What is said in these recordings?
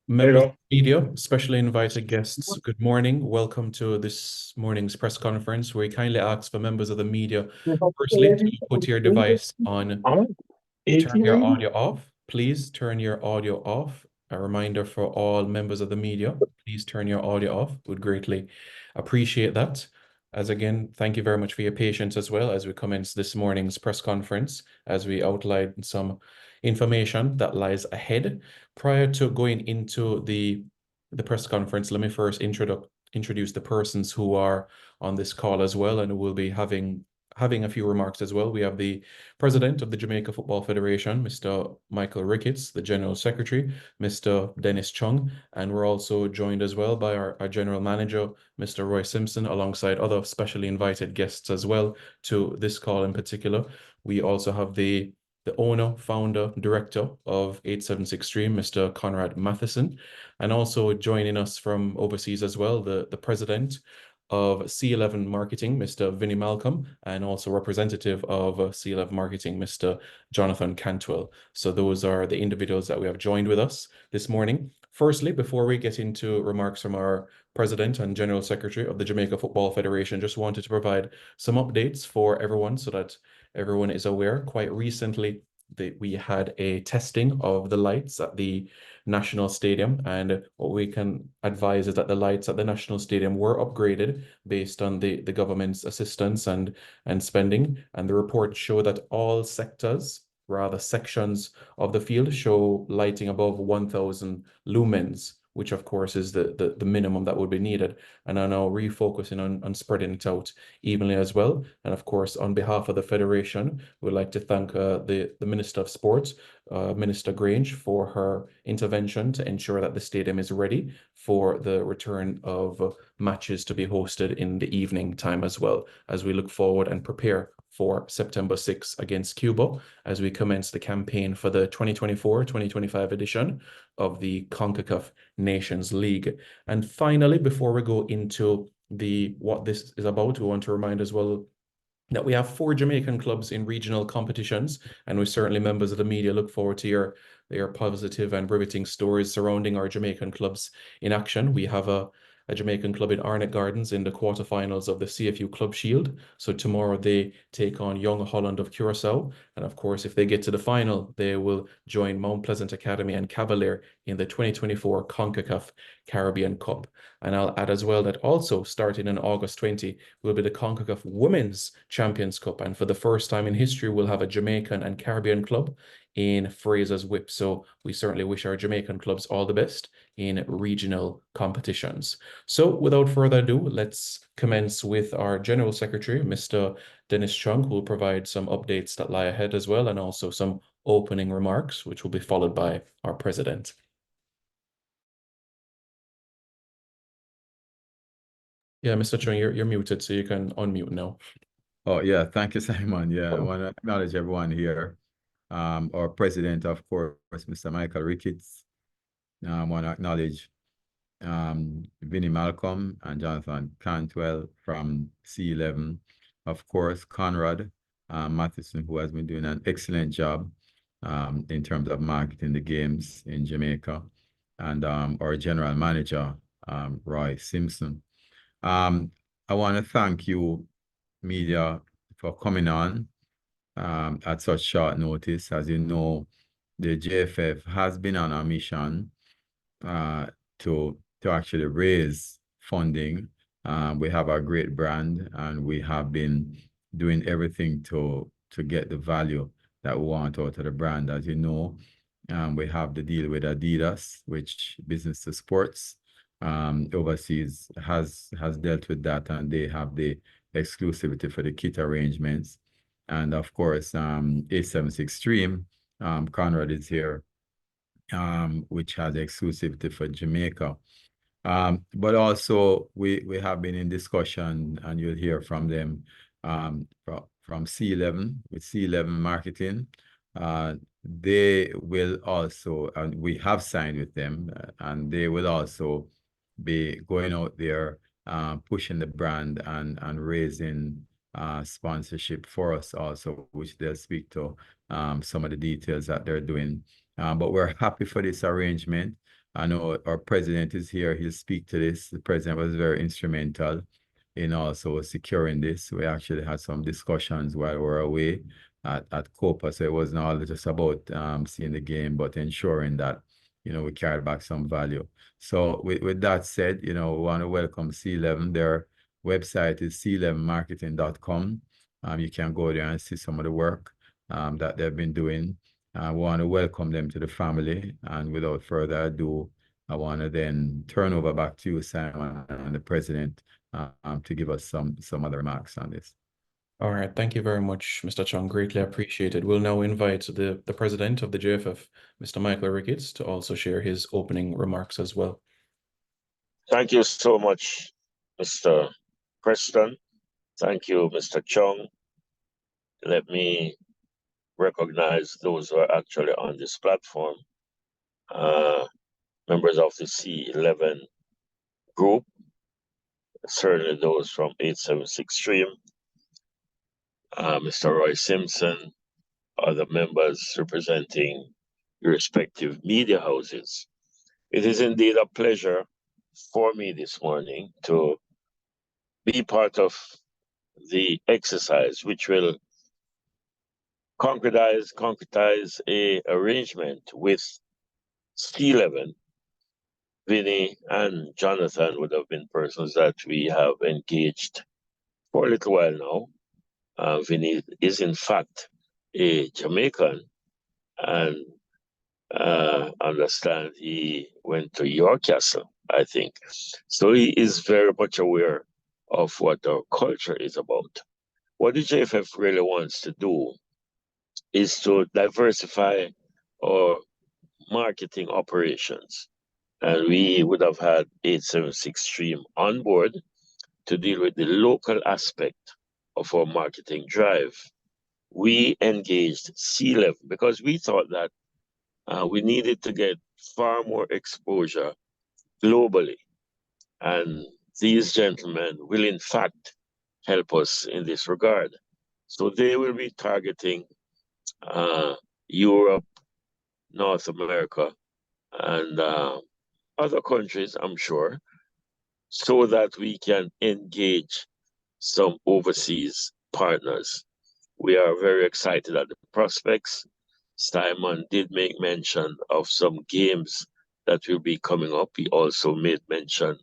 There you Members of go. the media, specially invited guests, good morning. Welcome to this morning's press conference. We kindly ask for members of the media, firstly, to put your device on, I'm turn 18 your lady. audio off. Please turn your audio off. A reminder for all members of the media, please turn your audio off. Would greatly appreciate that. As again, thank you very much for your patience as well as we commence this morning's press conference, as we outline some information that lies ahead. Prior to going into the press conference, let me first introduce the persons who are on this call as well, and we'll be having a few remarks as well. We have the President of the Jamaica Football Federation, Mr. Michael Ricketts, the General Secretary, Mr. Dennis Chung, and we're also joined as well by our General Manager, Mr. Roy Simpson, alongside other specially invited guests as well to this call in particular. We also have the owner, founder, director of 876 Stream, Mr. Conrad Matheson, and also joining us from overseas as well, the president of C11 Marketing, Mr. Vinnie Malcolm, and also representative of C11 Marketing, Mr. Jonathan Cantwell. So those are the individuals that we have joined with us this morning. Firstly, before we get into remarks from our President and General Secretary of the Jamaica Football Federation, just wanted to provide some updates for everyone so that everyone is aware. Quite recently, we had a testing of the lights at the National Stadium, and what we can advise is that the lights at the National Stadium were upgraded based on the government's assistance and spending. And the report showed that all sectors, rather sections of the field, show lighting above 1,000 lumens, which of course is the minimum that would be needed, and are now refocusing on spreading it out evenly as well. And of course, on behalf of the Federation, we'd like to thank the Minister of Sports, Minister Grange, for her intervention to ensure that the stadium is ready for the return of matches to be hosted in the evening time as well, as we look forward and prepare for September 6th against Cuba, as we commence the campaign for the 2024-2025 edition of the CONCACAF Nations League. And finally, before we go into what this is about, we want to remind as well that we have 4 Jamaican clubs in regional competitions, and we certainly, members of the media, look forward to your positive and riveting stories surrounding our Jamaican clubs in action. We have a Jamaican club in Arnett Gardens in the quarterfinals of the CFU Club Shield. So tomorrow they take on Young Holland of Curacao. And of course, if they get to the final, they will join Mount Pleasant Academy and Cavalier in the 2024 CONCACAF Caribbean Cup. And I'll add as well that also starting in August 20 will be the CONCACAF Women's Champions Cup. And for the first time in history, we'll have a Jamaican and Caribbean club in Fraser's Whip. So we certainly wish our Jamaican clubs all the best in regional competitions. So without further ado, let's commence with our General Secretary, Mr. Dennis Chung, who will provide some updates that lie ahead as well, and also some opening remarks, which will be followed by our President. Yeah, Mr. Chung, you're muted, so you can unmute now. Oh, yeah. Thank you, Simon. Yeah, I want to acknowledge everyone here. Our president, of course, Mr. Michael Ricketts. I want to acknowledge Vinnie Malcolm and Jonathan Cantwell from C11. Of course, Conrad Matheson, who has been doing an excellent job in terms of marketing the games in Jamaica, and our general manager, Roy Simpson. I want to thank you, media, for coming on at such short notice. As you know, the JFF has been on a mission to actually raise funding. We have a great brand, and we have been doing everything to get the value that we want out of the brand. As you know, we have the deal with Adidas, which Business to Sports overseas has dealt with that, and they have the exclusivity for the kit arrangements. And of course, 876 Stream, Conrad is here, which has exclusivity for Jamaica. But also we have been in discussion, and you'll hear from them, from C11 with C11 Marketing. They will also, and we have signed with them, and they will also be going out there, pushing the brand and raising sponsorship for us also, which they'll speak to some of the details that they're doing But we're happy for this arrangement. I know our president is here. He'll speak to this. The president was very instrumental in also securing this. We actually had some discussions while we were away at Copa. So it wasn't all just about seeing the game, but ensuring that, we carried back some value. So with that said, we want to welcome C11. Their website is c11marketing.com. You can go there and see some of the work that they've been doing. I want to welcome them to the family. And without further ado, I want to then turn over back to you, Simon, and the president, to give us some other remarks on this. All right, thank you very much, Mr. Chung. Greatly appreciated. We'll now invite the president of the JFF, Mr. Michael Ricketts, to also share his opening remarks as well. Thank you so much, Mr. Preston. Thank you, Mr. Chung. Let me recognize those who are actually on this platform. Members of the C11 group, certainly those from 876 Stream, Mr. Roy Simpson, other members representing the respective media houses. It is indeed a pleasure for me this morning to be part of the exercise, which will concretize a arrangement with C11. Vinny and Jonathan would have been persons that we have engaged for a little while now. Vinny is in fact a Jamaican, and understand he went to York Castle, I think. So he is very much aware of what our culture is about. What the JFF really wants to do is to diversify our marketing operations. And we would have had 876 Stream on board to deal with the local aspect of our marketing drive. We engaged C11 because we thought that we needed to get far more exposure globally. And these gentlemen will, in fact, help us in this regard. So they will be targeting Europe, North America, and other countries, I'm sure, so that we can engage some overseas partners. We are very excited at the prospects. Simon did make mention of some games that will be coming up. He also made mention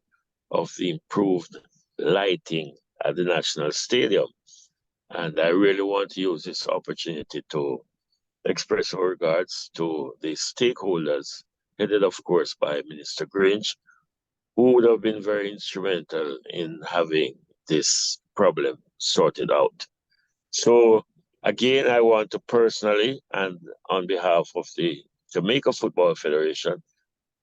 of the improved lighting at the National Stadium. And I really want to use this opportunity to express our regards to the stakeholders, headed, of course, by Minister Grange, who would have been very instrumental in having this problem sorted out. So, again, I want to personally, and on behalf of the Jamaica Football Federation,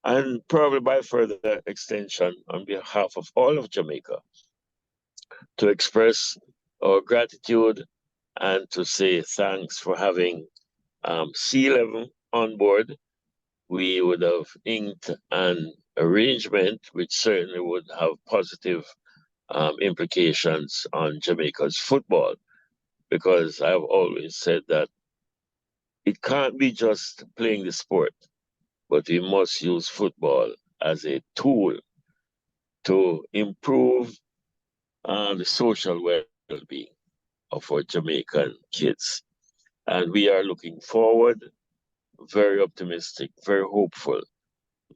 and probably by further extension on behalf of all of Jamaica, to express our gratitude and to say thanks for having C11 on board. We would have inked an arrangement which certainly would have positive implications on Jamaica's football, because I've always said that it can't be just playing the sport, but we must use football as a tool to improve the social well-being of our Jamaican kids. And we are looking forward, very optimistic, very hopeful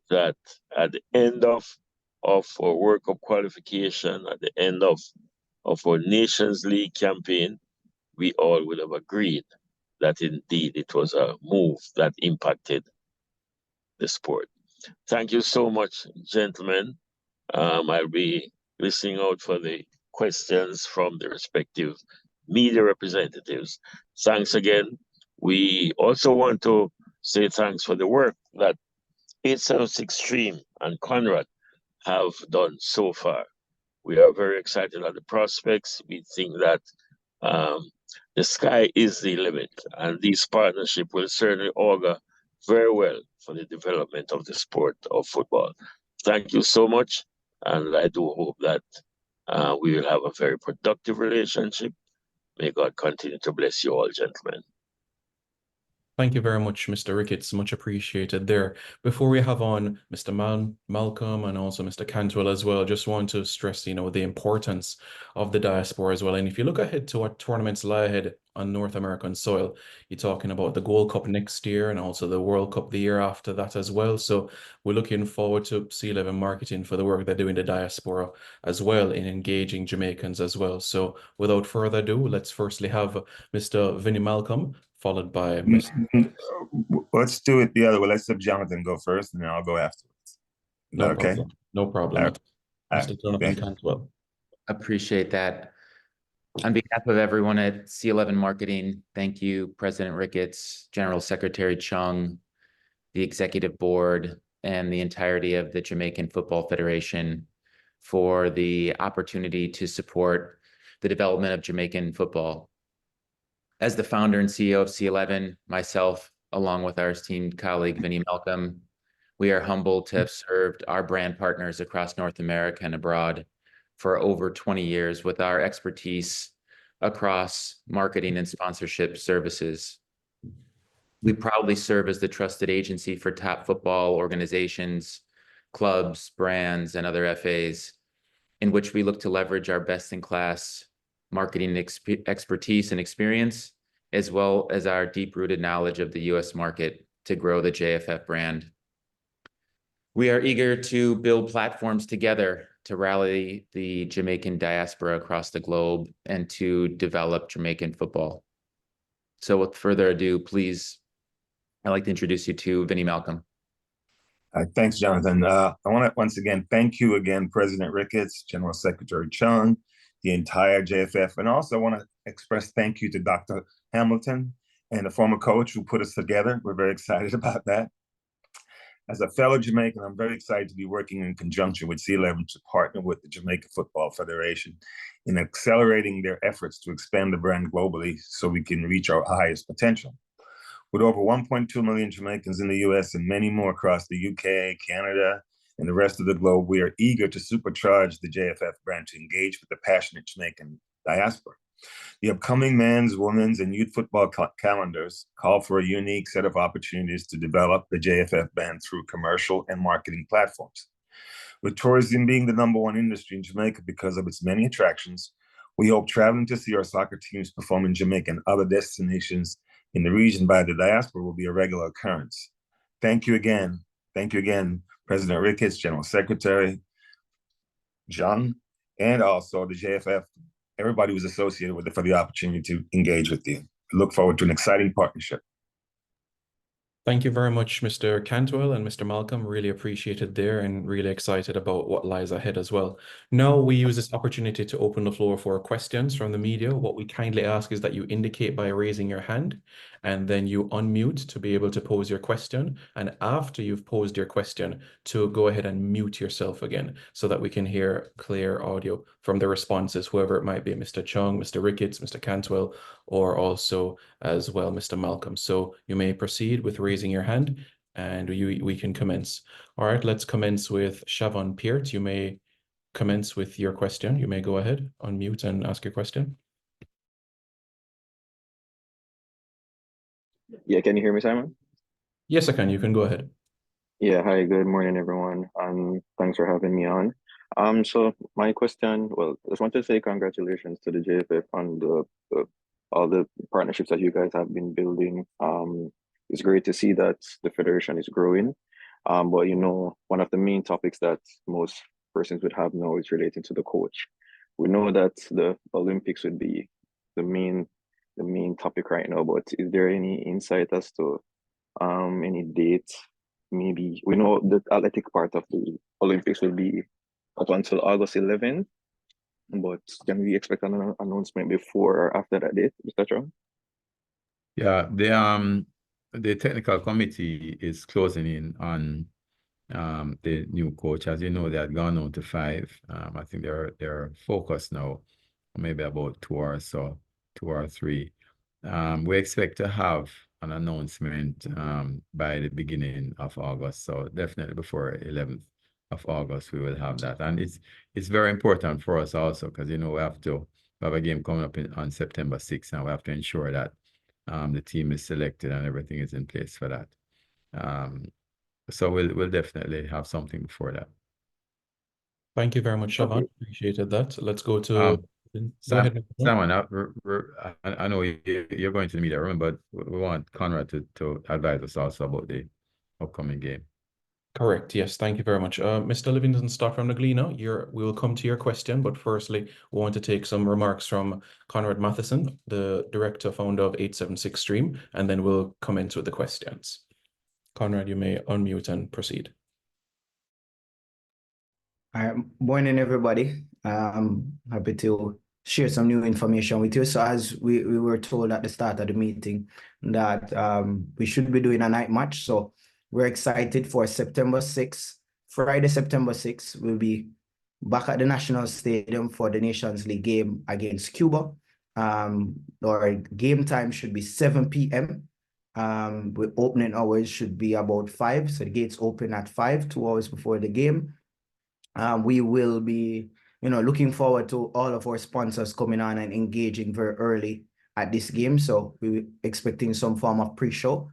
that at the end of our World Cup qualification, at the end of our Nations League campaign, we all would have agreed that indeed it was a move that impacted the sport. Thank you so much, gentlemen. I'll be listening out for the questions from the respective media representatives. Thanks again. We also want to say thanks for the work that 876 Stream and Conrad have done so far. We are very excited at the prospects. We think that the sky is the limit, and this partnership will certainly augur very well for the development of the sport of football. Thank you so much, and I do hope that we will have a very productive relationship. May God continue to bless you all, gentlemen. Thank you very much, Mr. Ricketts. Much appreciated there. Before we have on Mr. Malcolm and also Mr. Cantwell as well, just want to stress, the importance of the diaspora as well. And if you look ahead to what tournaments lie ahead on North American soil, you're talking about the Gold Cup next year and also the World Cup the year after that as well. So we're looking forward to C11 marketing for the work they do in the diaspora as well in engaging Jamaicans as well. So without further ado, let's firstly have Mr. Vinnie Malcolm, followed by Mr. Let's do it the other way. Let's have Jonathan go first, and then I'll go afterwards. Is No that okay? problem. No problem. All right. Mr. Jonathan Cantwell. Appreciate that. On behalf of everyone at C11 Marketing, thank you, President Ricketts, General Secretary Chung, the Executive Board, and the entirety of the Jamaican Football Federation for the opportunity to support the development of Jamaican football. As the founder and CEO of C11, myself, along with our esteemed colleague, Vinnie Malcolm, we are humbled to have served our brand partners across North America and abroad for over 20 years with our expertise across marketing and sponsorship services. We proudly serve as the trusted agency for top football organizations, clubs, brands, and other FAs, in which we look to leverage our best-in-class marketing expertise and experience, as well as our deep-rooted knowledge of the U.S. market to grow the JFF brand. We are eager to build platforms together to rally the Jamaican diaspora across the globe and to develop Jamaican football. So with further ado, please, I'd like to introduce you to Vinnie Malcolm. Thanks, Jonathan. I want to once again thank you again, President Ricketts, General Secretary Chung, the entire JFF, and also I want to express thank you to Dr. Hamilton and the former coach who put us together. We're very excited about that. As a fellow Jamaican, I'm very excited to be working in conjunction with C11 to partner with the Jamaica Football Federation in accelerating their efforts to expand the brand globally so we can reach our highest potential. With over 1.2 million Jamaicans in the US and many more across the UK, Canada, and the rest of the globe, we are eager to supercharge the JFF brand to engage with the passionate Jamaican diaspora. The upcoming men's, women's, and youth football calendars call for a unique set of opportunities to develop the JFF brand through commercial and marketing platforms. With tourism being the #1 industry in Jamaica because of its many attractions, we hope traveling to see our soccer teams perform in Jamaica and other destinations in the region by the diaspora will be a regular occurrence. Thank you again. Thank you again, President Ricketts, General Secretary John, and also the JFF, everybody was associated with it, for the opportunity to engage with you. I look forward to an exciting partnership. Thank you very much, Mr. Cantwell and Mr. Malcolm. Really appreciated there and really excited about what lies ahead as well. Now we use this opportunity to open the floor for questions from the media. What we kindly ask is that you indicate by raising your hand and then you unmute to be able to pose your question. And after you've posed your question, to go ahead and mute yourself again so that we can hear clear audio from the responses, whoever it might be, Mr. Chung, Mr. Ricketts, Mr. Cantwell, or also as well, Mr. Malcolm. So you may proceed with raising your hand and we can commence. All right, let's commence with Siobhan Peart. You may commence with your question. You may go ahead, unmute and ask your question. Yeah, can you hear me, Simon? Yes, I can. You can go ahead. Yeah, hi, good morning, everyone. Thanks for having me on. So my question, well, I just want to say congratulations to the JFF on all the partnerships that you guys have been building. It's great to see that the federation is growing. But one of the main topics that most persons would have now is relating to the coach. We know that the Olympics would be the main topic right now, but is there any insight as to any dates? Maybe we know the athletic part of the Olympics will be up until August 11th, but can we expect an announcement before or after that date, Mr. Chung? Yeah, the technical committee is closing in on the new coach. As you know, they had gone on to 5. I think they're focused now, maybe about 2 or so, 2 or 3. We expect to have an announcement by the beginning of August. So definitely before 11th of August, we will have that. And it's very important for us also because, we have a game coming up on September 6th, and we have to ensure that The team is selected and everything is in place for that. So we'll definitely have something before that. Thank you very much, Siobhan. Appreciated that. Let's go to go ahead. Simon, I know you're going to the media room, but we want Conrad to advise us also about the upcoming game. Correct. Yes. Thank you very much. Mr. Livingston Stock from the Gleaner, we will come to your question, but firstly, we want to take some remarks from Conrad Matheson, the director, founder of 876 Stream, and then we'll commence with the questions. Conrad, you may unmute and proceed. All right, morning, everybody. Happy to share some new information with you. So as we were told at the start of the meeting that we should be doing a night match. So we're excited for September 6th. Friday, September 6th, we'll be back at the National Stadium for the Nations League game against Cuba. Our game time should be 7 p.m. The opening hours should be about 5. So the gates open at 5, 2 hours before the game. We will be, looking forward to all of our sponsors coming on and engaging very early at this game. So we're expecting some form of pre-show.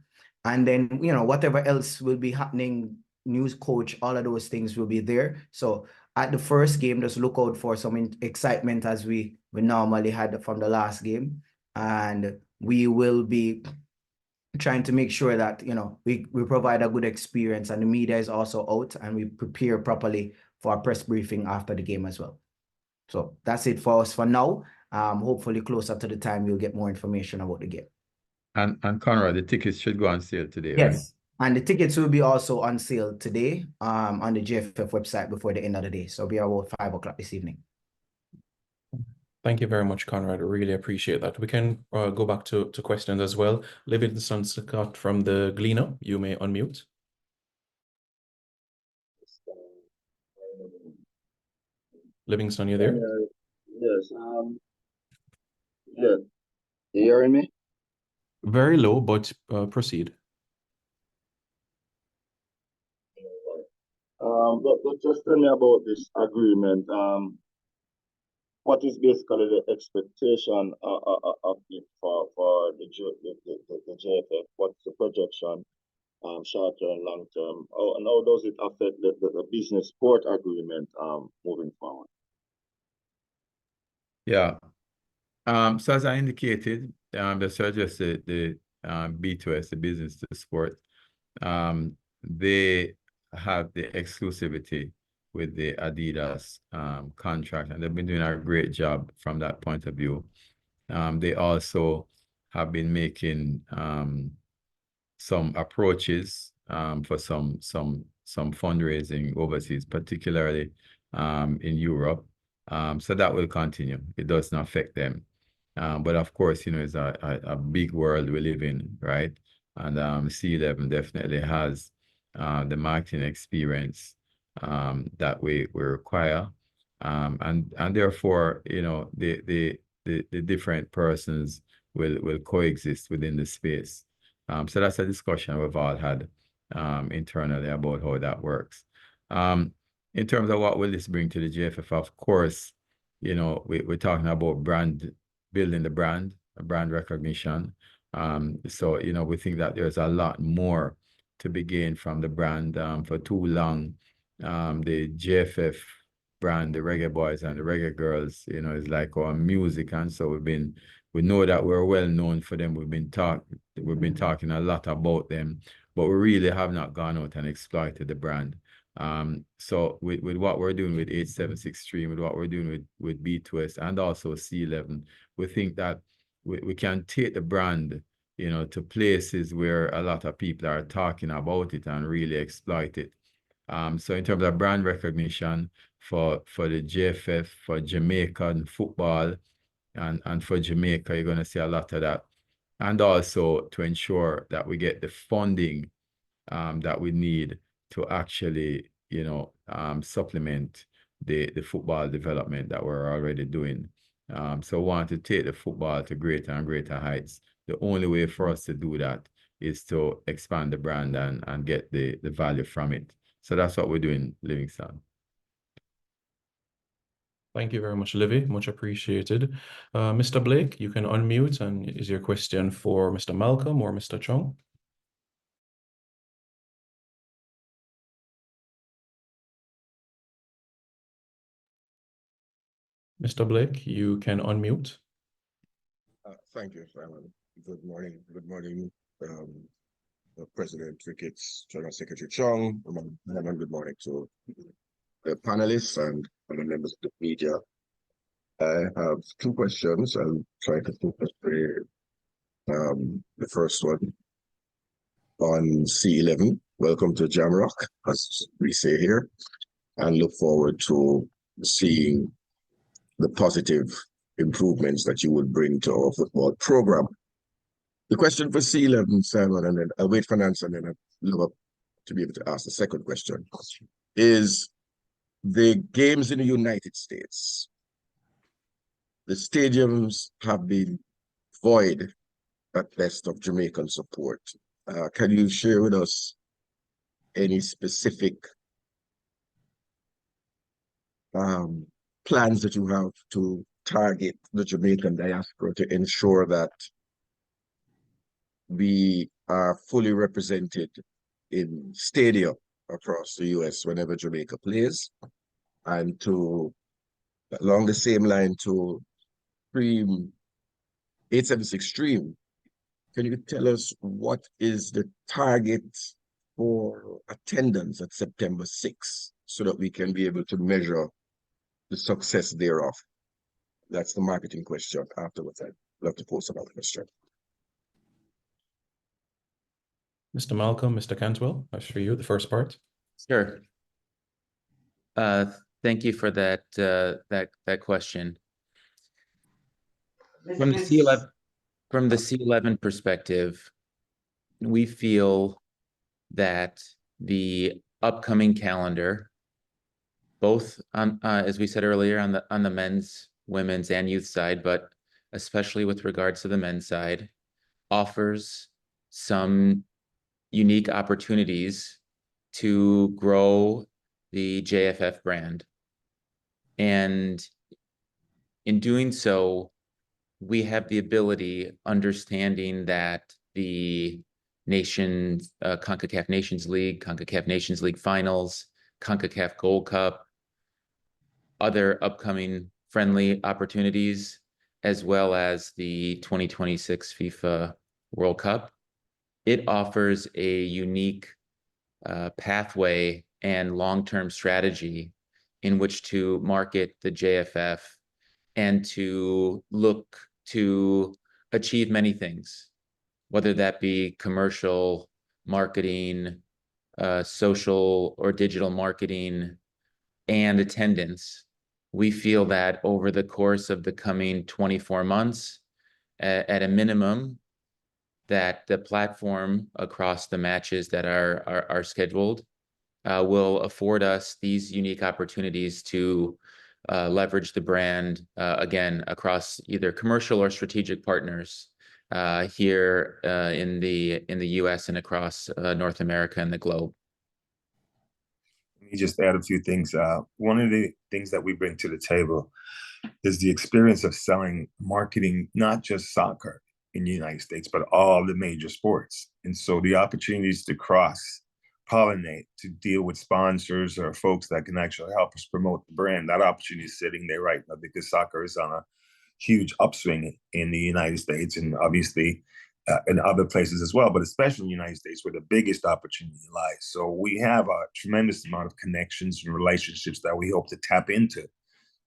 And then, whatever else will be happening, news coach, all of those things will be there. So at the first game, just look out for some excitement as we normally had from the last game. And we will be trying to make sure that, we provide a good experience, and the media is also out and we prepare properly for our press briefing after the game as well. So that's it for us for now. Hopefully closer to the time, you'll get more information about the game. And Conrad, the tickets should go on sale today, yes. Right? And the tickets will be also on sale today on the JFF website before the end of the day. So it'll be about 5 o'clock this evening. Thank you very much, Conrad. I really appreciate that. We can go back to questions as well. Livingston Scott from the Gleaner, you may unmute. Livingston, you there? Yes. Yeah. You hearing me? Very low, but proceed. But just tell me about this agreement. What is basically the expectation of it for the JFF? What's the projection, short term, long term? And how does it affect the business sport agreement moving forward? Yeah. So as I indicated, that's just the B2S, the business to sport. They have the exclusivity with the Adidas contract, and they've been doing a great job from that point of view. They also have been making some approaches for some fundraising overseas, particularly in Europe. So that will continue. It does not affect them. But of course, it's a big world we live in, right? And C11 definitely has the marketing experience that we require. And therefore, the different persons will coexist within the space. So that's a discussion we've all had internally about how that works. In terms of what will this bring to the JFF, of course, we're talking about building the brand recognition. So, we think that there's a lot more to be gained from the brand. For too long, the JFF brand, the Reggae Boys and the Reggae Girls, is like our music. And so we know that we're well known for them. We've been talking a lot about them, but we really have not gone out and exploited the brand. So with what we're doing with 876 Stream, with what we're doing with B2S and also C11, we think that we can take the brand, to places where a lot of people are talking about it and really exploit it. So in terms of brand recognition for the JFF, for Jamaican football, and for Jamaica, you're going to see a lot of that. And also to ensure that we get the funding that we need to actually, supplement the football development that we're already doing. So we want to take the football to greater and greater heights. The only way for us to do that is to expand the brand and get the value from it. So that's what we're doing, Livingston. Thank you very much, Livy. Much appreciated. Mr. Blake, you can unmute, and is your question for Mr. Malcolm or Mr. Chung? Mr. Blake, you can unmute. Thank you, Simon. Good morning. Good morning, President Ricketts, General Secretary Chung, and good morning to the panelists and the members of the media. I have two questions. I'll try to focus the first one on C11. Welcome to Jamrock, as we say here, and look forward to seeing the positive improvements that you would bring to our football program. The question for C11, Simon, and then I'll wait for an answer, and then I'd love to be able to ask the second question, is the games in the United States. The stadiums have been void at best of Jamaican support. Can you share with us any specific plans that you have to target the Jamaican diaspora to ensure that we are fully represented in stadia across the US whenever Jamaica plays, and to, along the same line, to Stream 876 Stream, can you tell us what is the target for attendance at September 6th so that we can be able to measure the success thereof? That's the marketing question. Afterwards, I'd love to pose another question. Mr. Malcolm, Mr. Cantwell, that's for you, the first part. Sure. Thank you for that that question. From the C11 perspective, we feel that the upcoming calendar, both on as we said earlier, on the men's, women's, and youth side, but especially with regards to the men's side, offers some unique opportunities to grow the JFF brand. And in doing so, we have the ability, understanding that the CONCACAF Nations League, CONCACAF Nations League Finals, CONCACAF Gold Cup, other upcoming friendly opportunities, as well as the 2026 FIFA World Cup. It offers a unique pathway and long-term strategy in which to market the JFF and to look to achieve many things, whether that be commercial, marketing, social or digital marketing, and attendance. We feel that over the course of the coming 24 months, at a minimum, that the platform across the matches that are scheduled will afford us these unique opportunities to leverage the brand again across either commercial or strategic partners here in the US and across North America and the globe. Let me just add a few things. One of the things that we bring to the table is the experience of selling, marketing, not just soccer in the United States, but all the major sports. And so the opportunities to cross-pollinate, to deal with sponsors or folks that can actually help us promote the brand, that opportunity is sitting there right now because soccer is on a huge upswing in the United States and obviously in other places as well, but especially in the United States where the biggest opportunity lies. So we have a tremendous amount of connections and relationships that we hope to tap into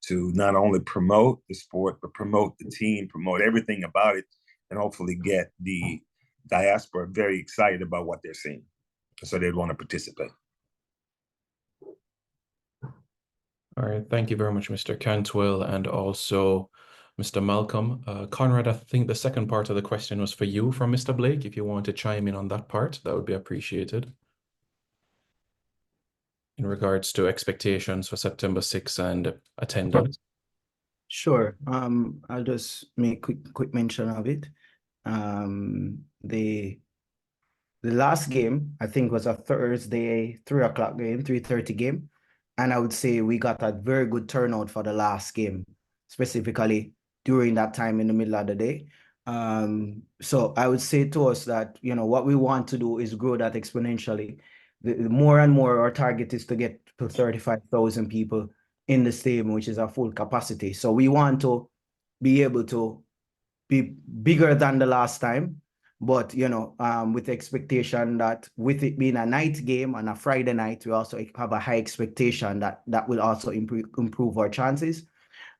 to not only promote the sport, but promote the team, promote everything about it, and hopefully get the diaspora very excited about what they're seeing. So they'd want to participate. All right, thank you very much, Mr. Cantwell, and also Mr. Malcolm. Conrad, I think the second part of the question was for you from Mr. Blake. If you want to chime in on that part, that would be appreciated. In regards to expectations for September 6th and attendance. Sure. I'll just make quick mention of it. The last game, I think, was a Thursday 3 o'clock game, 3:30 game. And I would say we got a very good turnout for the last game, specifically during that time in the middle of the day. So I would say to us that, what we want to do is grow that exponentially. The more and more our target is to get to 35,000 people in the stadium, which is our full capacity. So we want to be able to be bigger than the last time, but with the expectation that with it being a night game and a Friday night, we also have a high expectation that will also improve our chances.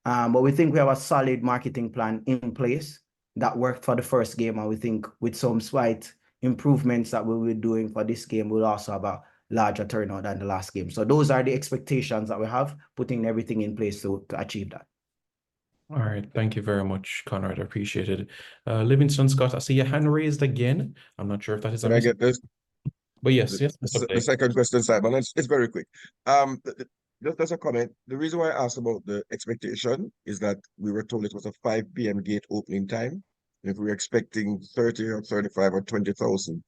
But we think we have a solid marketing plan in place that worked for the first game, and we think with some slight improvements that we'll be doing for this game, we'll also have a larger turnout than the last game. So those are the expectations that we have, putting everything in place to achieve that. All right, thank you very much, Conrad. I appreciate it. Livingston Scott, I see your hand raised again. I'm not sure if that is Can I get this? but yes, The Blake. second question, Simon, it's very quick. Just as a comment, the reason why I asked about the expectation is that we were told it was a 5 p.m. gate opening time. If we were expecting 30 or 35 or 20,000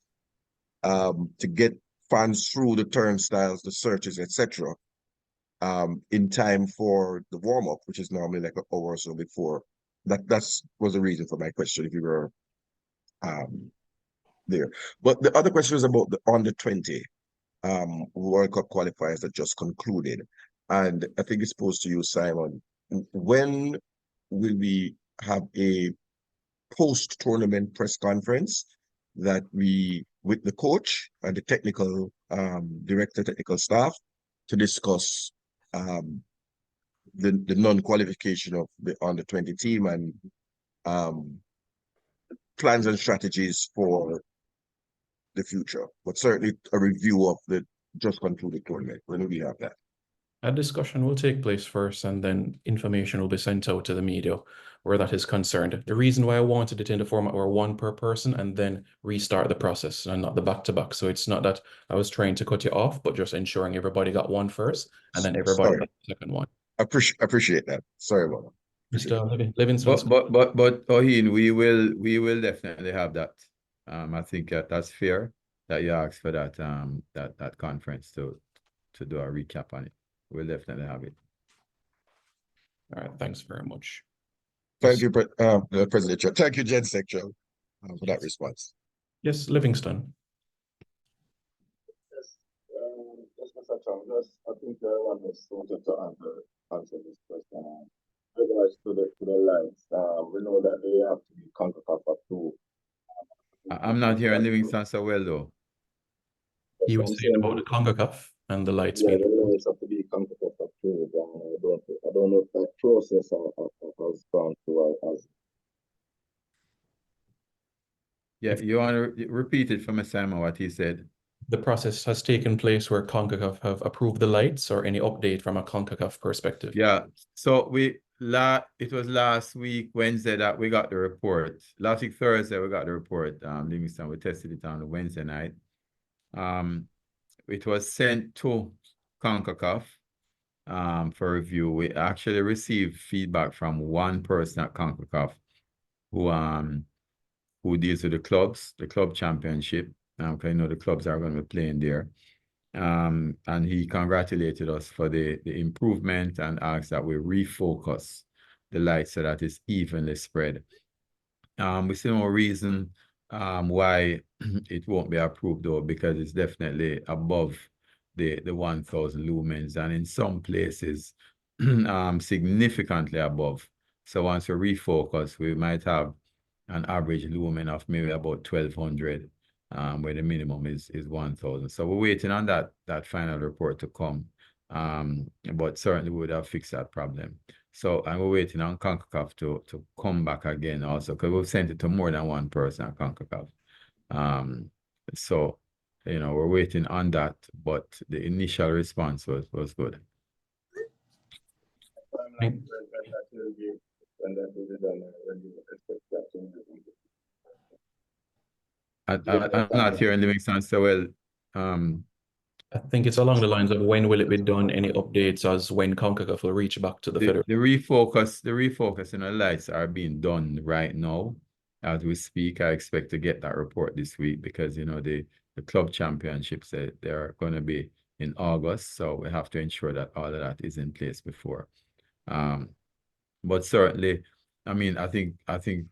to get fans through the turnstiles, the searches, etc., in time for the warm-up, which is normally like an hour or so before. That's was the reason for my question, if you were there. But the other question is about the under 20 World Cup qualifiers that just concluded. And I think it's supposed to you, Simon. When will we have a post-tournament press conference that we, with the coach and the technical director, technical staff, to discuss the non-qualification of the under 20 team and plans and strategies for the future, but certainly a review of the just concluded tournament. When do we have that? A discussion will take place first, and then information will be sent out to the media where that is concerned. The reason why I wanted it in the format where one per person and then restart the process and not the back-to-back. So it's not that I was trying to cut you off, but just ensuring everybody got one first and then everybody got the second one. Appreciate that. Sorry about that. Mr. Livingston. But Ohin, we will definitely have that. I think that's fair that you asked for that that conference to do a recap on it. We'll definitely have it. All right, thanks very much. Thank you, President. Thank you, Jen Sector, for that response. Yes, Livingston. Yes, Mr. Chong, I think everyone is wanted to answer this question. In regards to the lights, we know that they have to be CONCACAF approved. I'm not hearing Livingston so well though. He was saying about the CONCACAF and the lights Yeah, being. the lights have to be CONCACAF approved. I don't know if that process has gone through as. Yeah, you want to repeat it for me, Simon, what he said? The process has taken place where CONCACAF have approved the lights, or any update from a CONCACAF perspective? Yeah, so it was last week, Wednesday, that we got the report. Last week, Thursday, we got the report. Livingston, we tested it on the Wednesday night. It was sent to CONCACAF for review. We actually received feedback from one person at CONCACAF who deals with the club championship. Okay, the clubs are going to be playing there. And he congratulated us for the improvement and asked that we refocus the light so that it's evenly spread. We see no reason why it won't be approved though, because it's definitely above the 1,000 lumens, and in some places significantly above. So once we refocus, we might have an average lumen of maybe about 1,200. Where the minimum is 1,000. So we're waiting on that final report to come. But certainly we would have fixed that problem. So, and we're waiting on CONCACAF to come back again also, because we've sent it to more than one person at CONCACAF. So, we're waiting on that, but the initial response was good. I'm not hearing Livingston so well. I think it's along the lines of when will it be done? Any updates as when CONCACAF will reach back to the federal? The refocus and the lights are being done right now as we speak. I expect to get that report this week because the club championships, they're going to be in August. So we have to ensure that all of that is in place before. But certainly, I mean, I think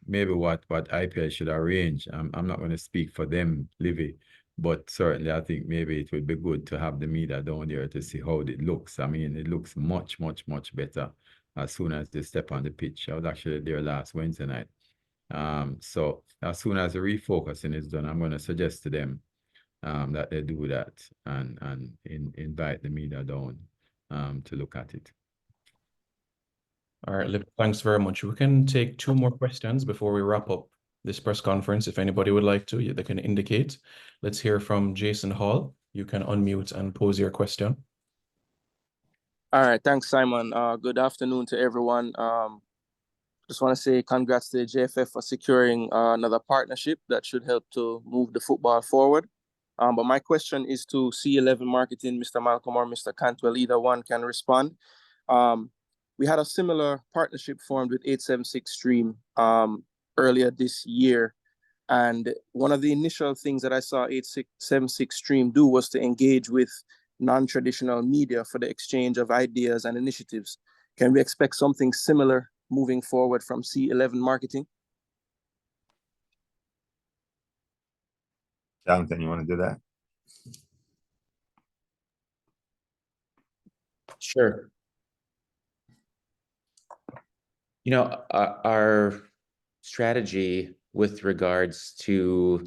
maybe what IPL should arrange. I'm not going to speak for them, Livy, but certainly I think maybe it would be good to have the media down there to see how it looks. I mean, it looks much, much, much better as soon as they step on the pitch. I was actually there last Wednesday night. So as soon as the refocusing is done, I'm going to suggest to them that they do that and invite the media down to look at it. All right, Lip, thanks very much. We can take 2 more questions before we wrap up this press conference. If anybody would like to, they can indicate. Let's hear from Jason Hall. You can unmute and pose your question. All right, thanks, Simon. Good afternoon to everyone. Just want to say congrats to the JFF for securing another partnership that should help to move the football forward. But my question is to C11 Marketing, Mr. Malcolm or Mr. Cantwell. Either one can respond. We had a similar partnership formed with 876 Stream earlier this year. And one of the initial things that I saw 876 Stream do was to engage with non-traditional media for the exchange of ideas and initiatives. Can we expect something similar moving forward from C11 Marketing? Jonathan, you want to do that? Sure. You know, our strategy with regards to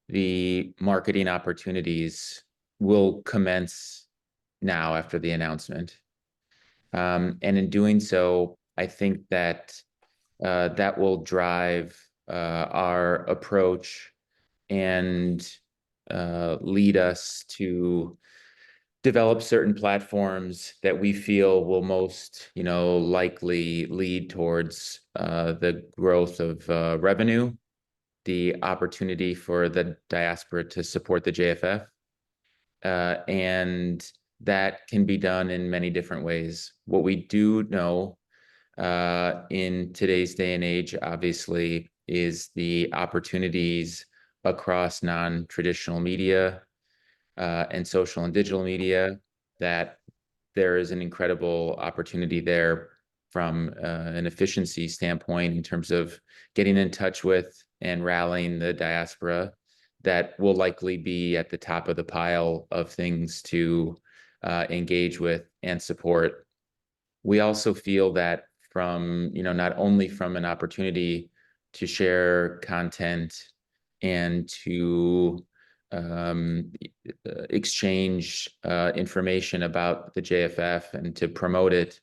the marketing opportunities will commence now after the announcement. And in doing so, I think that that will drive our approach and lead us to develop certain platforms that we feel will most, likely lead towards the growth of revenue, the opportunity for the diaspora to support the JFF, and that can be done in many different ways. What we do know in today's day and age, obviously, is the opportunities across non-traditional media and social and digital media, that there is an incredible opportunity there from an efficiency standpoint in terms of getting in touch with and rallying the diaspora, that will likely be at the top of the pile of things to engage with and support. We also feel that from, not only from an opportunity to share content and to exchange information about the JFF and to promote it,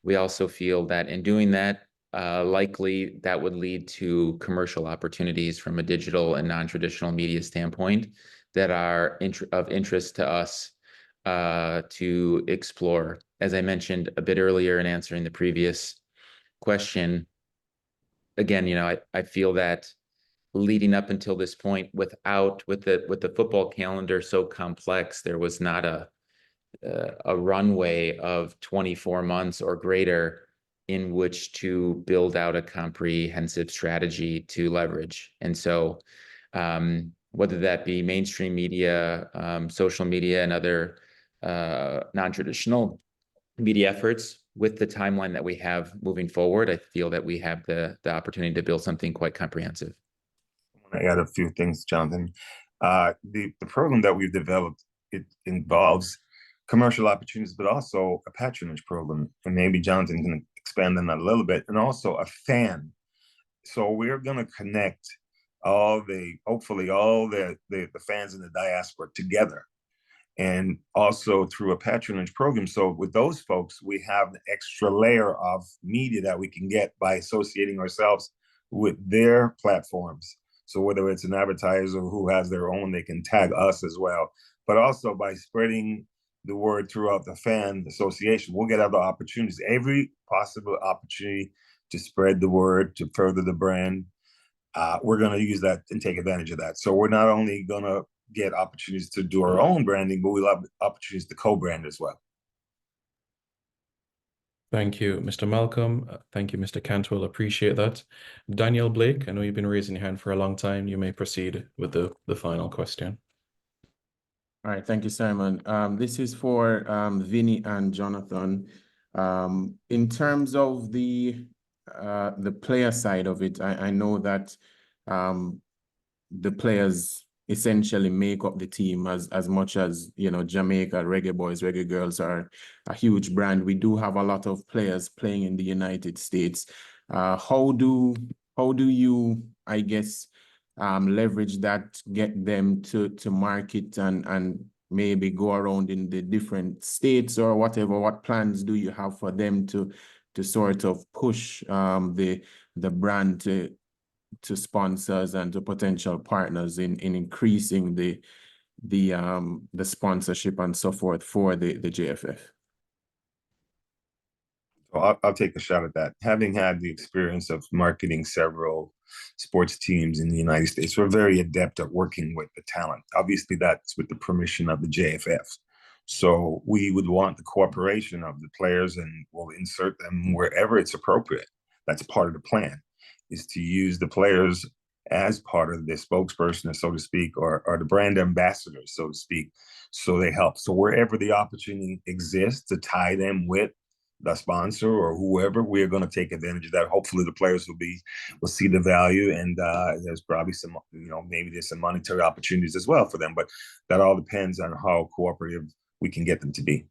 we also feel that in doing that, likely that would lead to commercial opportunities from a digital and non-traditional media standpoint that are of interest to us to explore. As I mentioned a bit earlier in answering the previous question, again, I feel that leading up until this point, with the football calendar so complex, there was not a runway of 24 months or greater in which to build out a comprehensive strategy to leverage. And so whether that be mainstream media, social media, and other non-traditional media efforts, with the timeline that we have moving forward, I feel that we have the opportunity to build something quite comprehensive. I want to add a few things, Jonathan. The program that we've developed, it involves commercial opportunities, but also a patronage program. And maybe Jonathan can expand on that a little bit, and also a fan. So we're going to connect hopefully all the fans in the diaspora together, and also through a patronage program. So with those folks, we have an extra layer of media that we can get by associating ourselves with their platforms. So whether it's an advertiser who has their own, they can tag us as well. But also by spreading the word throughout the fan association, we'll get other opportunities, every possible opportunity to spread the word, to further the brand. We're going to use that and take advantage of that. So we're not only going to get opportunities to do our own branding, but we'll have opportunities to co-brand as well. Thank you, Mr. Malcolm. Thank you, Mr. Cantwell. Appreciate that. Daniel Blake, I know you've been raising your hand for a long time. You may proceed with the final question. All right, thank you, Simon. This is for Vinny and Jonathan. In terms of the player side of it, I know that the players essentially make up the team as much as, you know, Jamaica, Reggae Boys, Reggae Girls are a huge brand. We do have a lot of players playing in the United States. How do you, I guess, leverage that, get them to market and maybe go around in the different states or whatever? What plans do you have for them to sort of push the brand to sponsors and to potential partners in increasing the sponsorship and so forth for the JFF? So I'll take a shot at that. Having had the experience of marketing several sports teams in the United States, we're very adept at working with the talent. Obviously, that's with the permission of the JFF. So we would want the cooperation of the players, and we'll insert them wherever it's appropriate. That's part of the plan, is to use the players as part of the spokesperson, so to speak, or the brand ambassadors, so to speak, so they help. So wherever the opportunity exists to tie them with the sponsor or whoever, we're going to take advantage of that. Hopefully the players will see the value, and there's probably some, maybe there's some monetary opportunities as well for them, but that all depends on how cooperative we can get them to be.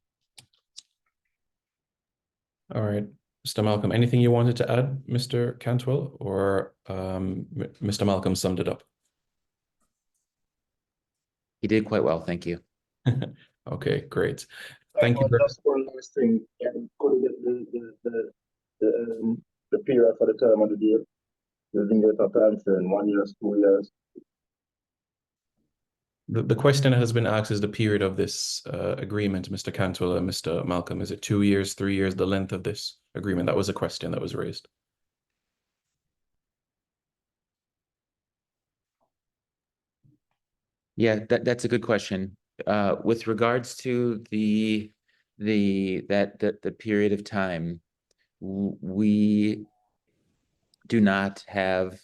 All right, Mr. Malcolm, anything you wanted to add, Mr. Cantwell, or Mr. Malcolm summed it up? He did quite well, thank you. Okay, great. Thank you. Just one last thing. Could we get the period for the term of the deal? You didn't get a time frame, 1 year, 2 years. The question that has been asked is the period of this agreement, Mr. Cantwell and Mr. Malcolm. Is it 2 years, 3 years, the length of this agreement? That was a question that was raised. Yeah, that's a good question. With regards to the period of time, we do not have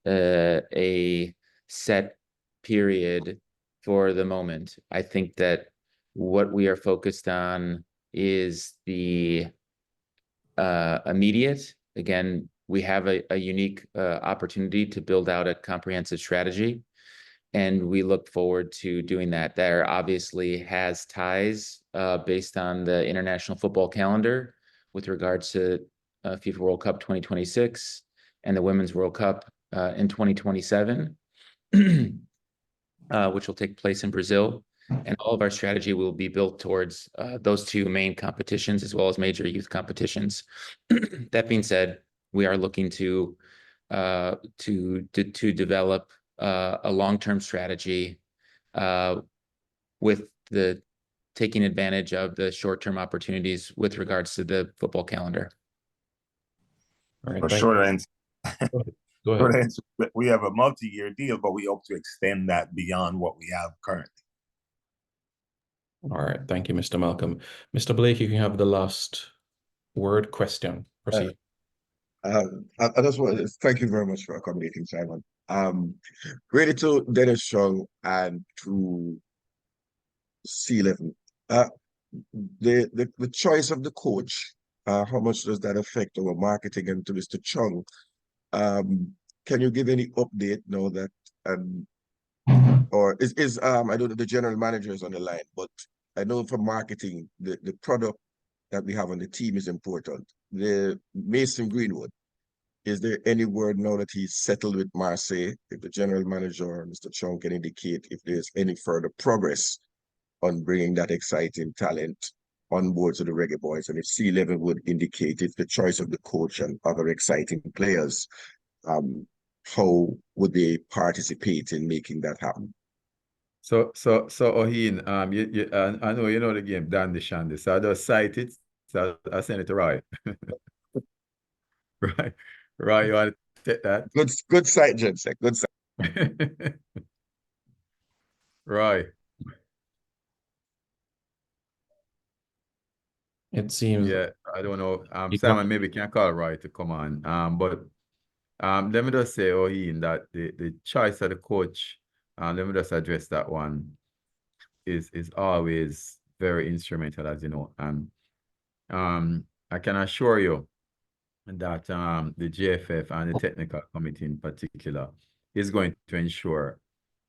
a set period for the moment. I think that what we are focused on is the immediate. Again, we have a unique opportunity to build out a comprehensive strategy, and we look forward to doing that. There obviously has ties based on the international football calendar with regards to FIFA World Cup 2026 and the Women's World Cup in 2027, which will take place in Brazil. And all of our strategy will be built towards those two main competitions, as well as major youth competitions. That being said, we are looking to develop a long-term strategy with the taking advantage of the short-term opportunities with regards to the football calendar. All right, Short answer. Go ahead. Short answer. We have a multi-year deal, but we hope to extend that beyond what we have currently. All right, thank you, Mr. Malcolm. Mr. Blake, you can have the last word. Question. Proceed. I just want to thank you very much for accommodating, Simon. Really to Dennis Strong and to C11. The choice of the coach, how much does that affect our marketing? And to Mr. Chung, can you give any update now that or is I don't know, the general manager is on the line, but I know for marketing, the product that we have on the team is important. The Mason Greenwood, is there any word now that he's settled with Marseille? If the general manager, Mr. Chung, can indicate if there's any further progress on bringing that exciting talent on board to the Reggae Boys, and if C11 would indicate if the choice of the coach and other exciting players, how would they participate in making that happen? So Oheen, I know you know the game, Dan the Shandy. So I just cite it. So I send it to Roy. Roy, you want to take that? Good sight, Jensen. Good sight. Roy. It seems. Yeah, I don't know. Simon maybe can call Roy to come on. But let me just say, Oheen, that the choice of the coach, let me just address that one, is always very instrumental, as you know. And I can assure you that the JFF and the technical committee in particular is going to ensure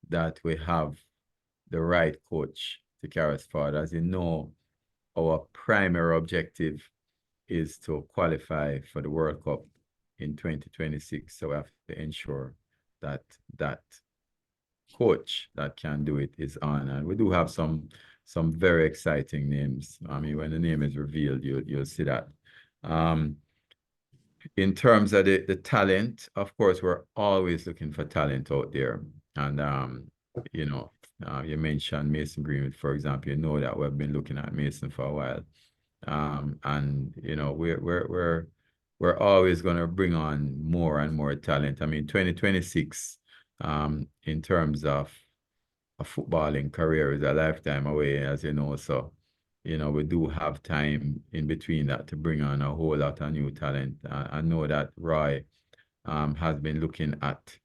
that we have the right coach to carry us forward. As you know, our primary objective is to qualify for the World Cup in 2026. So we have to ensure that that coach that can do it is on. And we do have some very exciting names. I mean, when the name is revealed, you'll see that. In terms of the talent, of course, we're always looking for talent out there. And you know, you mentioned Mason Greenwood, for example. You know that we've been looking at Mason for a while. And you know, we're always going to bring on more and more talent. I mean, 2026, in terms of a footballing career is a lifetime away, as you know. So, you know, we do have time in between that to bring on a whole lot of new talent. I know that Roy has been looking at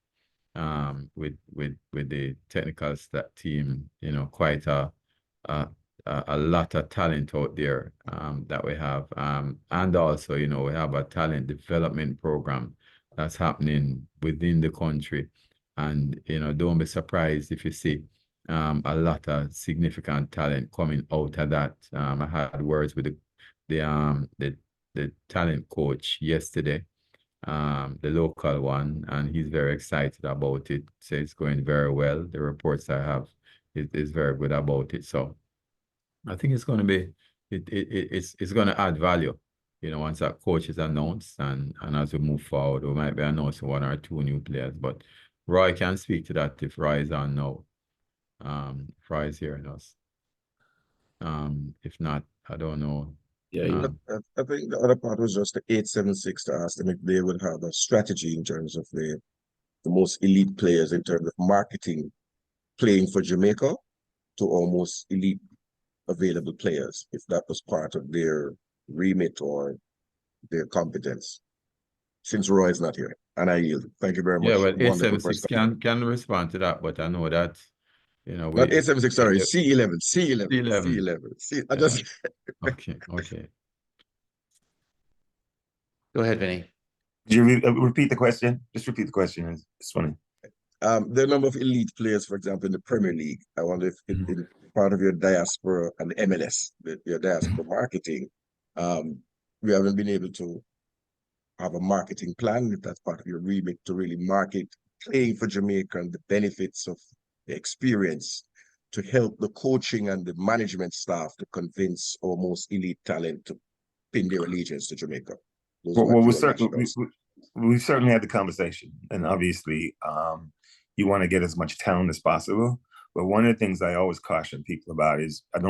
with the technical team, you know, quite a lot of talent out there that we have. And also, you know, we have a talent development program that's happening within the country. And, you know, don't be surprised if you see a lot of significant talent coming out of that. I had words with the talent coach yesterday, the local one, and he's very excited about it. So it's going very well. The reports I have is very good about it. So I think it's going to be it's going to add value, you know, once that coach is announced, and as we move forward, we might be announcing 1 or 2 new players. But Roy can speak to that if Roy is on now. Roy is hearing us. If not, I don't know. Yeah, I think the other part was just the 876 to ask them if they would have a strategy in terms of the most elite players in terms of marketing, playing for Jamaica to almost elite available players, if that was part of their remit or their competence. Since Roy is not here, and I yield. Thank you very much. Yeah, well, Wonderful 876 can respond to that, but I know that, you know, not 876, sorry, C11, C11, C11. C11. I just Okay. Go ahead, Vinny. Could you repeat the question? Just repeat the question. It's funny. The number of elite players, for example, in the Premier League. I wonder if in part of your diaspora and MLS, your diaspora marketing, we haven't been able to have a marketing plan, if that's part of your remit, to really market playing for Jamaica and the benefits of the experience to help the coaching and the management staff to convince our most elite talent to pin their allegiance to Jamaica. Well, we certainly had the conversation, and obviously you want to get as much talent as possible. But one of the things I always caution people about is we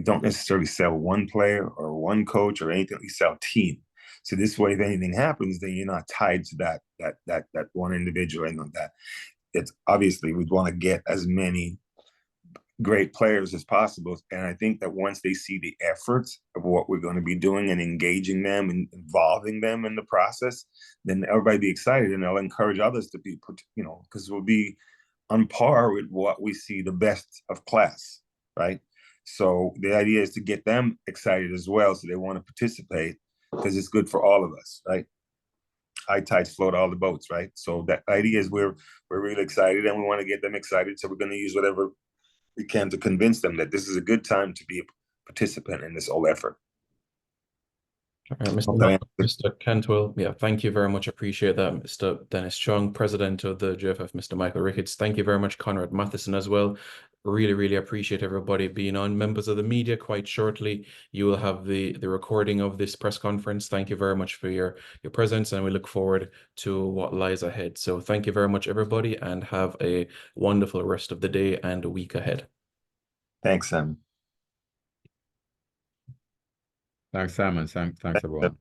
don't necessarily sell one player or one coach or anything. We sell team. So this way, if anything happens, then you're not tied to that one individual. And that it's obviously we'd want to get as many great players as possible. And I think that once they see the efforts of what we're going to be doing and engaging them and involving them in the process, then everybody be excited, and they'll encourage others to be, you know, because we'll be on par with what we see the best of class, right? So the idea is to get them excited as well, so they want to participate, because it's good for all of us, right? High tides float all the boats, right? So that idea is we're really excited, and we want to get them excited. So we're going to use whatever we can to convince them that this is a good time to be a participant in this whole effort. All right, Mr. Cantwell, yeah, thank you very much. Appreciate that. Mr. Dennis Chung, President of the JFF, Mr. Michael Ricketts. Thank you very much, Conrad Matheson, as well. Really appreciate everybody being on. Members of the media, quite shortly, you will have the recording of this press conference. Thank you very much for your presence, and we look forward to what lies ahead. So thank you very much, everybody, and have a wonderful rest of the day and a week ahead. Thanks, Sam. Thanks, Simon. Thanks, everyone.